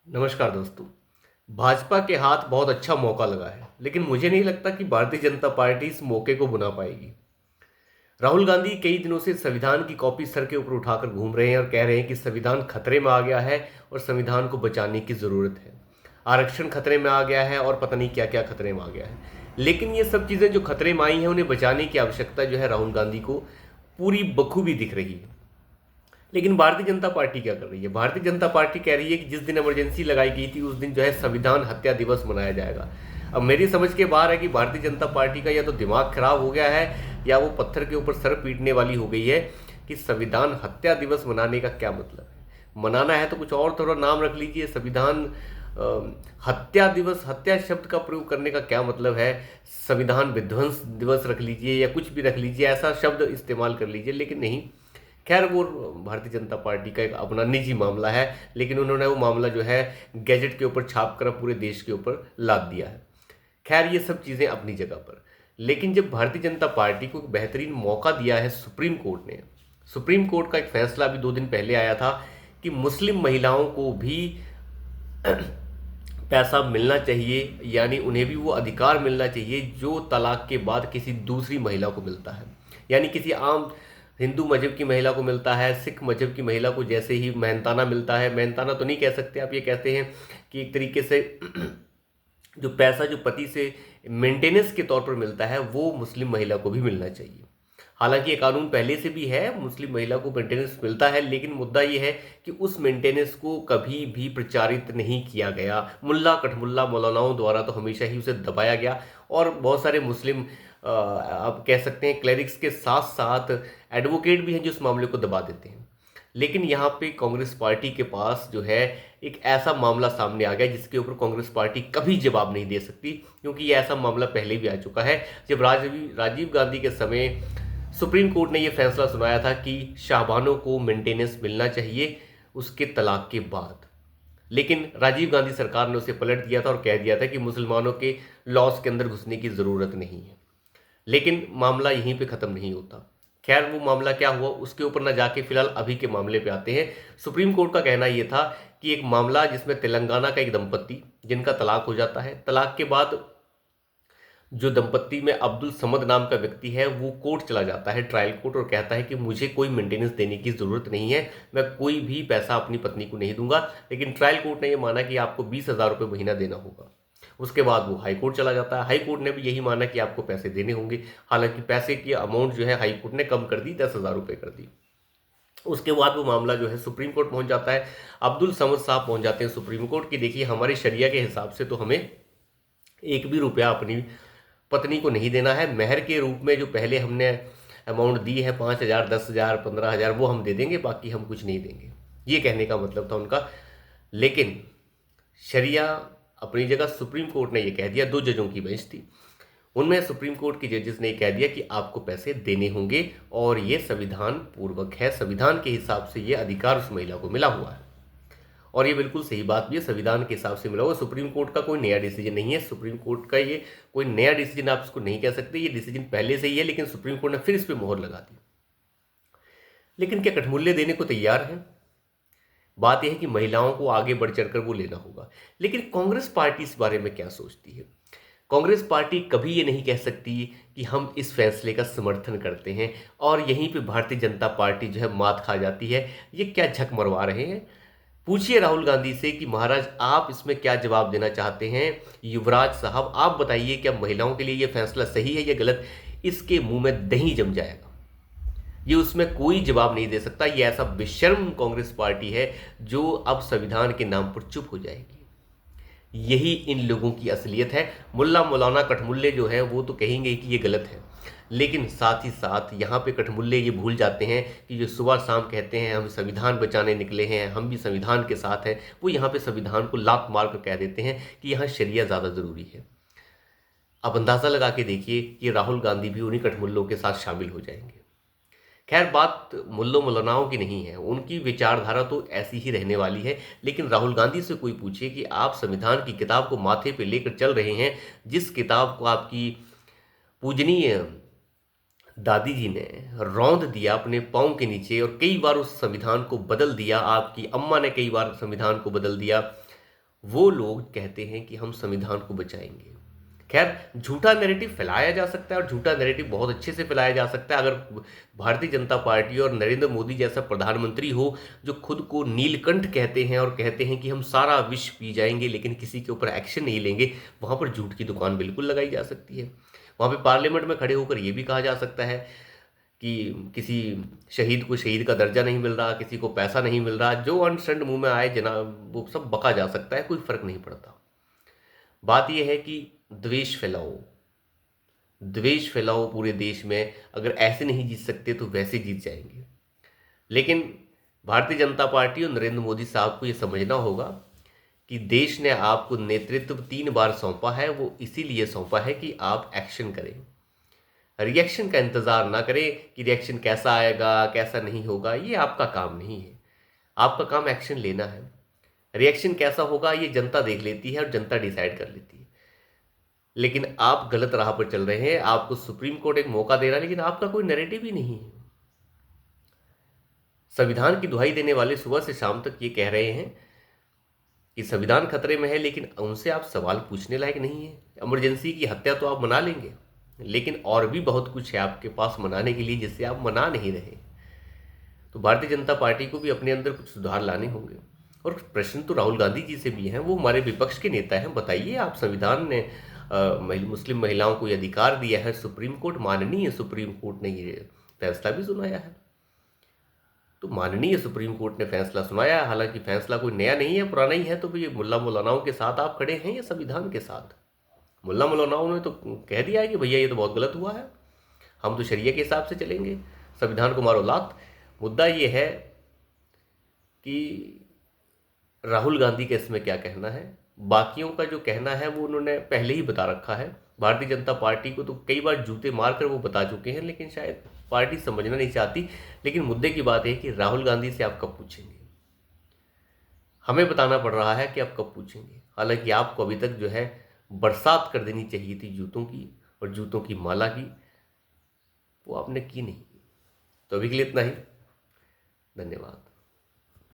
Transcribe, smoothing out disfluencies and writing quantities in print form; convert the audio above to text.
नमस्कार दोस्तों। भाजपा के हाथ बहुत अच्छा मौका लगा है, लेकिन मुझे नहीं लगता कि भारतीय जनता पार्टी इस मौके को भुना पाएगी। राहुल गांधी कई दिनों से संविधान की कॉपी सर के ऊपर उठाकर घूम रहे हैं और कह रहे हैं कि संविधान खतरे में आ गया है और संविधान को बचाने की जरूरत है। आरक्षण खतरे में आ गया है और पता नहीं क्या क्या खतरे में आ गया है। लेकिन ये सब चीजें जो खतरे में आई हैं उन्हें बचाने की आवश्यकता जो है राहुल गांधी को पूरी बखूबी दिख रही है। लेकिन भारतीय जनता पार्टी क्या कर रही है? भारतीय जनता पार्टी कह रही है कि जिस दिन इमरजेंसी लगाई गई थी उस दिन जो है संविधान हत्या दिवस मनाया जाएगा। अब मेरी समझ के बाहर है कि भारतीय जनता पार्टी का या तो दिमाग खराब हो गया है या वो पत्थर के ऊपर सर पीटने वाली हो गई है कि संविधान हत्या दिवस मनाने का क्या मतलब है। मनाना है तो कुछ और थोड़ा नाम रख लीजिए। संविधान हत्या दिवस, हत्या शब्द का प्रयोग करने का क्या मतलब है? संविधान विध्वंस दिवस रख लीजिए या कुछ भी रख लीजिए, ऐसा शब्द इस्तेमाल कर लीजिए। लेकिन नहीं, खैर वो भारतीय जनता पार्टी का एक अपना निजी मामला है, लेकिन उन्होंने वो मामला जो है गैजेट के ऊपर छाप कर पूरे देश के ऊपर लाद दिया है। खैर ये सब चीज़ें अपनी जगह पर, लेकिन जब भारतीय जनता पार्टी को एक बेहतरीन मौका दिया है सुप्रीम कोर्ट ने। सुप्रीम कोर्ट का एक फैसला अभी 2 दिन पहले आया था कि मुस्लिम महिलाओं को भी पैसा मिलना चाहिए, यानी उन्हें भी वो अधिकार मिलना चाहिए जो तलाक के बाद किसी दूसरी महिला को मिलता है। यानी किसी आम हिंदू मजहब की महिला को मिलता है, सिख मजहब की महिला को जैसे ही मेहनताना मिलता है, मेहनताना तो नहीं कह सकते आप, ये कहते हैं कि एक तरीके से जो पैसा जो पति से मेंटेनेंस के तौर पर मिलता है वो मुस्लिम महिला को भी मिलना चाहिए। हालांकि ये कानून पहले से भी है, मुस्लिम महिला को मेंटेनेंस मिलता है, लेकिन मुद्दा ये है कि उस मेंटेनेंस को कभी भी प्रचारित नहीं किया गया। मुल्ला कठमुल्ला मौलानाओं द्वारा तो हमेशा ही उसे दबाया गया और बहुत सारे मुस्लिम आप कह सकते हैं क्लेरिक्स के साथ साथ एडवोकेट भी हैं जो इस मामले को दबा देते हैं। लेकिन यहाँ पे कांग्रेस पार्टी के पास जो है एक ऐसा मामला सामने आ गया जिसके ऊपर कांग्रेस पार्टी कभी जवाब नहीं दे सकती, क्योंकि ये ऐसा मामला पहले भी आ चुका है। जब राजीव गांधी के समय सुप्रीम कोर्ट ने यह फैसला सुनाया था कि शाहबानों को मेंटेनेंस मिलना चाहिए उसके तलाक के बाद, लेकिन राजीव गांधी सरकार ने उसे पलट दिया था और कह दिया था कि मुसलमानों के लॉस के अंदर घुसने की ज़रूरत नहीं है। लेकिन मामला यहीं पे ख़त्म नहीं होता। खैर वो मामला क्या हुआ उसके ऊपर ना जाके फिलहाल अभी के मामले पे आते हैं। सुप्रीम कोर्ट का कहना यह था कि एक मामला जिसमें तेलंगाना का एक दंपति जिनका तलाक हो जाता है, तलाक के बाद जो दंपत्ति में अब्दुल समद नाम का व्यक्ति है वो कोर्ट चला जाता है, ट्रायल कोर्ट, और कहता है कि मुझे कोई मेंटेनेंस देने की ज़रूरत नहीं है, मैं कोई भी पैसा अपनी पत्नी को नहीं दूंगा। लेकिन ट्रायल कोर्ट ने यह माना कि आपको 20,000 रुपये महीना देना होगा। उसके बाद वो हाई कोर्ट चला जाता है, हाई कोर्ट ने भी यही माना कि आपको पैसे देने होंगे। हालांकि पैसे की अमाउंट जो है हाई कोर्ट ने कम कर दी, 10,000 रुपये कर दी। उसके बाद वो मामला जो है सुप्रीम कोर्ट पहुंच जाता है। अब्दुल समद साहब पहुंच जाते हैं सुप्रीम कोर्ट की देखिए हमारे शरिया के हिसाब से तो हमें एक भी रुपया अपनी पत्नी को नहीं देना है। मेहर के रूप में जो पहले हमने अमाउंट दी है 5,000, 10,000, 15,000 वो हम दे देंगे, बाकी हम कुछ नहीं देंगे, ये कहने का मतलब था उनका। लेकिन शरिया अपनी जगह, सुप्रीम कोर्ट ने ये कह दिया, 2 जजों की बेंच थी, उनमें सुप्रीम कोर्ट के जजेस ने कह दिया कि आपको पैसे देने होंगे और ये संविधान पूर्वक है, संविधान के हिसाब से ये अधिकार उस महिला को मिला हुआ है। और ये बिल्कुल सही बात भी है, संविधान के हिसाब से मिला हुआ। सुप्रीम कोर्ट का कोई नया डिसीजन नहीं है, सुप्रीम कोर्ट का ये कोई नया डिसीजन आप इसको नहीं कह सकते, ये डिसीजन पहले से ही है, लेकिन सुप्रीम कोर्ट ने फिर इस पर मोहर लगा दी। लेकिन क्या कठमूल्य देने को तैयार है? बात यह है कि महिलाओं को आगे बढ़ चढ़कर वो लेना होगा। लेकिन कांग्रेस पार्टी इस बारे में क्या सोचती है? कांग्रेस पार्टी कभी ये नहीं कह सकती कि हम इस फैसले का समर्थन करते हैं और यहीं पे भारतीय जनता पार्टी जो है मात खा जाती है। ये क्या झक मरवा रहे हैं? पूछिए राहुल गांधी से कि महाराज आप इसमें क्या जवाब देना चाहते हैं। युवराज साहब आप बताइए, क्या महिलाओं के लिए ये फैसला सही है या गलत? इसके मुंह में दही जम जाएगा, ये उसमें कोई जवाब नहीं दे सकता। ये ऐसा बेशर्म कांग्रेस पार्टी है जो अब संविधान के नाम पर चुप हो जाएगी। यही इन लोगों की असलियत है। मुल्ला मौलाना कठमुल्ले जो है वो तो कहेंगे कि ये गलत है, लेकिन साथ ही साथ यहाँ पे कठमुल्ले ये भूल जाते हैं कि जो सुबह शाम कहते हैं हम संविधान बचाने निकले हैं, हम भी संविधान के साथ हैं, वो यहाँ पे संविधान को लात मार कर कह देते हैं कि यहाँ शरिया ज़्यादा ज़रूरी है। अब अंदाज़ा लगा के देखिए कि राहुल गांधी भी उन्हीं कठमुल्लों के साथ शामिल हो जाएंगे। खैर बात मुल्लो मौलानाओं की नहीं है, उनकी विचारधारा तो ऐसी ही रहने वाली है। लेकिन राहुल गांधी से कोई पूछे कि आप संविधान की किताब को माथे पे लेकर चल रहे हैं, जिस किताब को आपकी पूजनीय दादी जी ने रौंद दिया अपने पाँव के नीचे और कई बार उस संविधान को बदल दिया, आपकी अम्मा ने कई बार संविधान को बदल दिया, वो लोग कहते हैं कि हम संविधान को बचाएंगे। खैर, झूठा नैरेटिव फैलाया जा सकता है और झूठा नैरेटिव बहुत अच्छे से फैलाया जा सकता है अगर भारतीय जनता पार्टी और नरेंद्र मोदी जैसा प्रधानमंत्री हो जो खुद को नीलकंठ कहते हैं और कहते हैं कि हम सारा विश्व पी जाएंगे लेकिन किसी के ऊपर एक्शन नहीं लेंगे। वहां पर झूठ की दुकान बिल्कुल लगाई जा सकती है। वहां पे पार्लियामेंट में खड़े होकर यह भी कहा जा सकता है कि किसी शहीद को शहीद का दर्जा नहीं मिल रहा, किसी को पैसा नहीं मिल रहा, जो अनशंड मुंह में आए जनाब वो सब बका जा सकता है, कोई फर्क नहीं पड़ता। बात यह है कि द्वेष फैलाओ, द्वेष फैलाओ पूरे देश में। अगर ऐसे नहीं जीत सकते तो वैसे जीत जाएंगे। लेकिन भारतीय जनता पार्टी और नरेंद्र मोदी साहब को यह समझना होगा कि देश ने आपको नेतृत्व 3 बार सौंपा है, वो इसीलिए सौंपा है कि आप एक्शन करें। रिएक्शन का इंतजार ना करें कि रिएक्शन कैसा आएगा कैसा नहीं होगा, ये आपका काम नहीं है। आपका काम एक्शन लेना है। रिएक्शन कैसा होगा ये जनता देख लेती है और जनता डिसाइड कर लेती है। लेकिन आप गलत राह पर चल रहे हैं। आपको सुप्रीम कोर्ट एक मौका दे रहा है लेकिन आपका कोई नैरेटिव ही नहीं है। संविधान की दुहाई देने वाले सुबह से शाम तक ये कह रहे हैं कि संविधान खतरे में है, लेकिन उनसे आप सवाल पूछने लायक नहीं है। इमरजेंसी की हत्या तो आप मना लेंगे, लेकिन और भी बहुत कुछ है आपके पास मनाने के लिए जिससे आप मना नहीं रहे। तो भारतीय जनता पार्टी को भी अपने अंदर कुछ सुधार लाने होंगे। और प्रश्न तो राहुल गांधी जी से भी हैं, वो हमारे विपक्ष के नेता हैं। बताइए, आप संविधान ने मुस्लिम महिलाओं को ये अधिकार दिया है, सुप्रीम कोर्ट, माननीय सुप्रीम कोर्ट ने ये फैसला भी सुनाया है। तो माननीय सुप्रीम कोर्ट ने फैसला सुनाया, हालांकि फैसला कोई नया नहीं है, पुराना ही है। तो ये मुल्ला मौलानाओं के साथ आप खड़े हैं या संविधान के साथ? मुल्ला मौलानाओं ने तो कह दिया है कि भैया ये तो बहुत गलत हुआ है, हम तो शरिया के हिसाब से चलेंगे, संविधान को मारो लात। मुद्दा ये है कि राहुल गांधी का इसमें क्या कहना है। बाकियों का जो कहना है वो उन्होंने पहले ही बता रखा है। भारतीय जनता पार्टी को तो कई बार जूते मारकर वो बता चुके हैं, लेकिन शायद पार्टी समझना नहीं चाहती। लेकिन मुद्दे की बात है कि राहुल गांधी से आप कब पूछेंगे? हमें बताना पड़ रहा है कि आप कब पूछेंगे। हालांकि आपको अभी तक जो है बरसात कर देनी चाहिए थी जूतों की और जूतों की माला की, वो आपने की नहीं। तो अभी के लिए इतना ही। धन्यवाद।